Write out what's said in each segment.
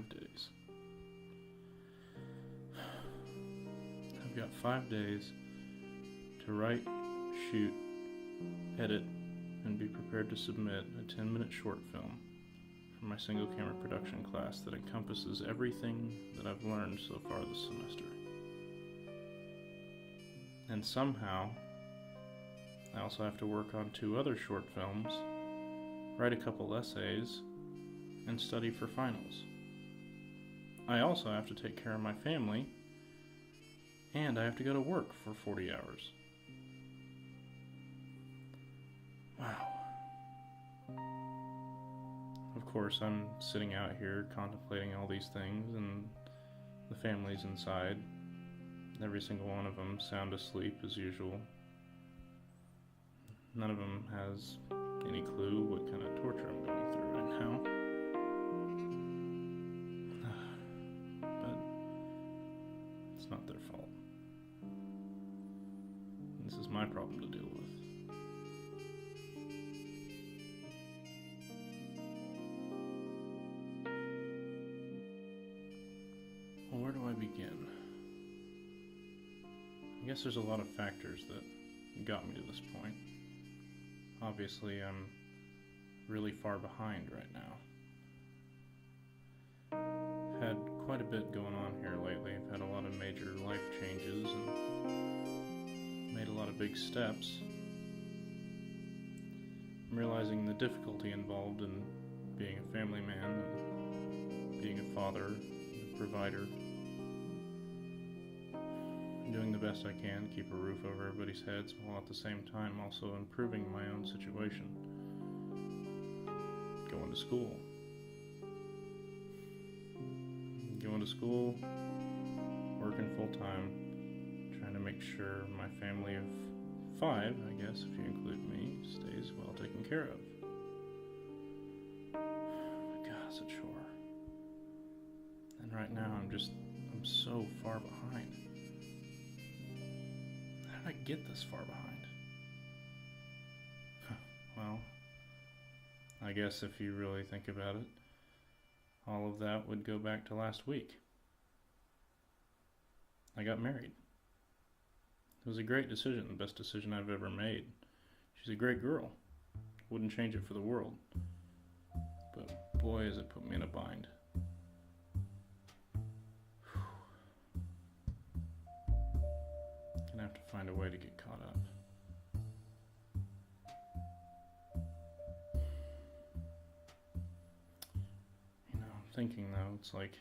5 days. I've got 5 days to write, shoot, edit, and be prepared to submit a 10-minute short film for my single camera production class that encompasses everything that I've learned so far this semester. And somehow, I also have to work on 2 other short films, write a couple essays, and study for finals. I also have to take care of my family, and I have to go to work for 40 hours. Wow. Of course, I'm sitting out here contemplating all these things, and the family's inside. Every single one of them sound asleep as usual. None of them has any clue what kind of torture I'm going through right now. But it's not their fault. This is my problem to deal with. Well, where do I begin? I guess there's a lot of factors that got me to this point. Obviously, I'm really far behind right now. Had quite a bit going on here lately. I've had a lot of major life changes and made a lot of big steps. I'm realizing the difficulty involved in being a family man and being a father, a provider. Doing the best I can to keep a roof over everybody's heads while at the same time also improving my own situation. Going to school. Working full time, trying to make sure my family of 5, I guess if you include me, stays well taken care of. God, it's a chore. And right now I'm so far behind. How did I get this far behind? Well, I guess if you really think about it, all of that would go back to last week. I got married. It was a great decision, the best decision I've ever made. She's a great girl. Wouldn't change it for the world. But boy, has it put me in a bind. Gonna have to find a way to get caught up. I'm thinking though, it's like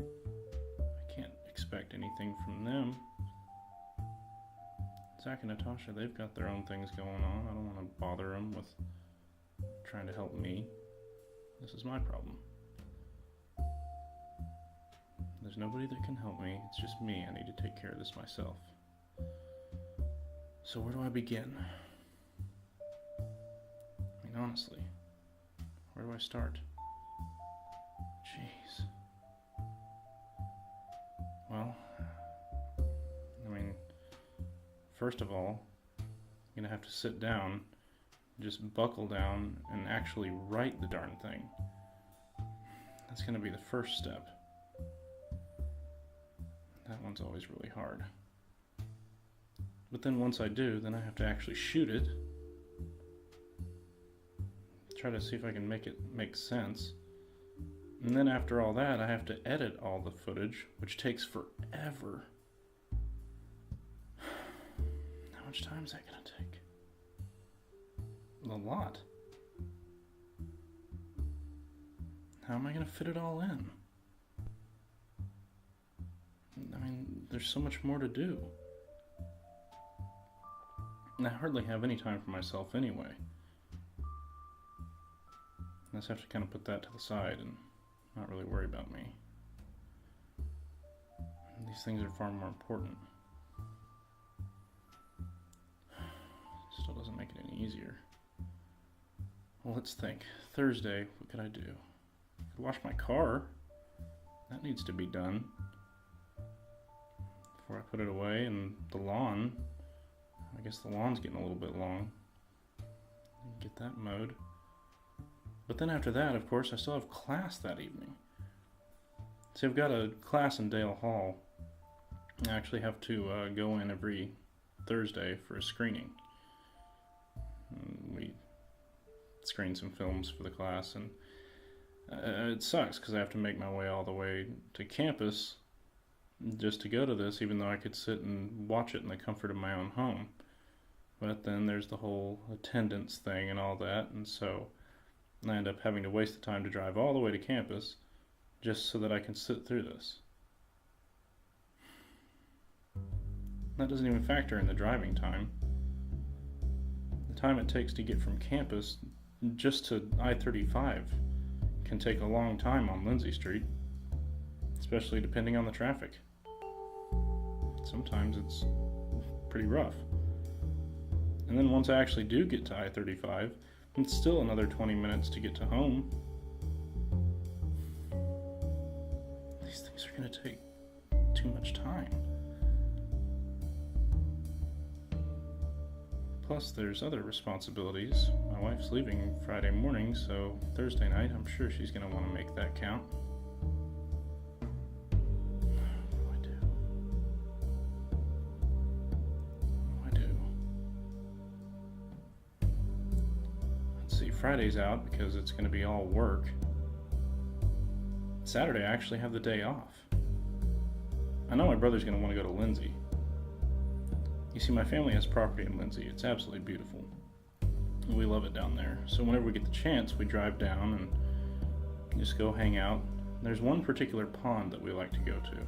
I can't expect anything from them. Zach and Natasha, they've got their own things going on. I don't want to bother them with trying to help me. This is my problem. There's nobody that can help me. It's just me. I need to take care of this myself. So where do I begin? I mean, honestly, where do I start? Jeez. Well, first of all, I'm gonna have to sit down, just buckle down, and actually write the darn thing. That's gonna be the first step. That one's always really hard. But then once I do, then I have to actually shoot it. Try to see if I can make it make sense. And then after all that, I have to edit all the footage, which takes forever. How much time is that gonna take? A lot. How am I gonna fit it all in? I mean, there's so much more to do. And I hardly have any time for myself anyway. I just have to kind of put that to the side and not really worry about me. These things are far more important. Still doesn't make it any easier. Well, let's think. Thursday, what could I do? I could wash my car. That needs to be done before I put it away. And the lawn, I guess the lawn's getting a little bit long. Get that mowed. But then after that, of course, I still have class that evening. See, I've got a class in Dale Hall. I actually have to go in every Thursday for a screening. We screen some films for the class, and it sucks because I have to make my way all the way to campus just to go to this, even though I could sit and watch it in the comfort of my own home. But then there's the whole attendance thing and all that, and so I end up having to waste the time to drive all the way to campus just so that I can sit through this. That doesn't even factor in the driving time. The time it takes to get from campus just to I-35 can take a long time on Lindsay Street, especially depending on the traffic. Sometimes it's pretty rough. And then once I actually do get to I-35, it's still another 20 minutes to get to home. These things are going to take too much time. Plus, there's other responsibilities. My wife's leaving Friday morning, so Thursday night, I'm sure she's going to want to make that count. What do I do? Let's see, Friday's out because it's going to be all work. Saturday, I actually have the day off. I know my brother's going to want to go to Lindsay. You see, my family has property in Lindsay. It's absolutely beautiful. We love it down there. So whenever we get the chance, we drive down and just go hang out. There's one particular pond that we like to go to.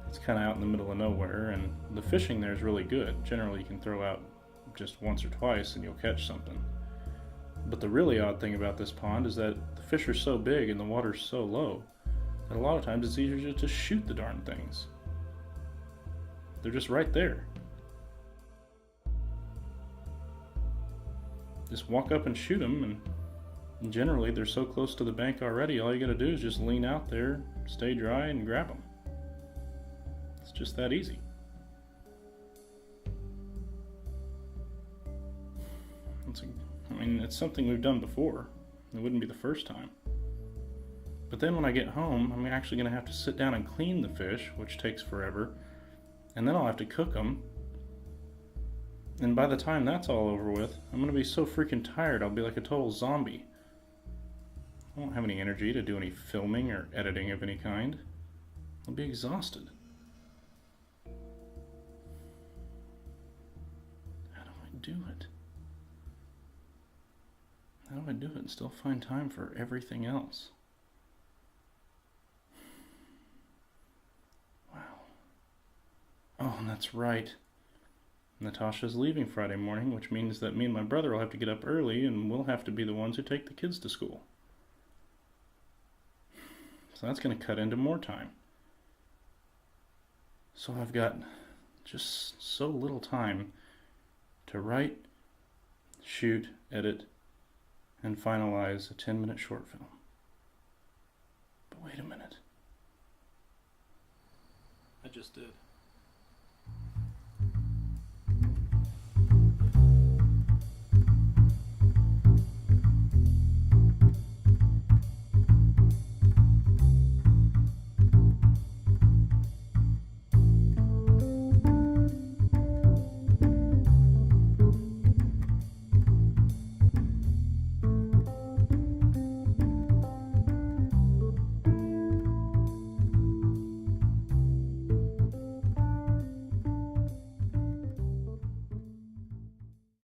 It's kind of out in the middle of nowhere, and the fishing there is really good. Generally, you can throw out just once or twice and you'll catch something. But the really odd thing about this pond is that the fish are so big and the water's so low that a lot of times it's easier just to shoot the darn things. They're just right there. Just walk up and shoot them, and generally they're so close to the bank already, all you gotta do is just lean out there, stay dry, and grab them. It's just that easy. It's something we've done before. It wouldn't be the first time. But then when I get home, I'm actually gonna have to sit down and clean the fish, which takes forever. And then I'll have to cook them. And by the time that's all over with, I'm going to be so freaking tired, I'll be like a total zombie. I won't have any energy to do any filming or editing of any kind. I'll be exhausted. How do I do it? How do I do it and still find time for everything else? Oh, and that's right. Natasha's leaving Friday morning, which means that me and my brother will have to get up early and we'll have to be the ones who take the kids to school. So that's going to cut into more time. So I've got just so little time to write, shoot, edit, and finalize a 10-minute short film. But wait a minute. I just did.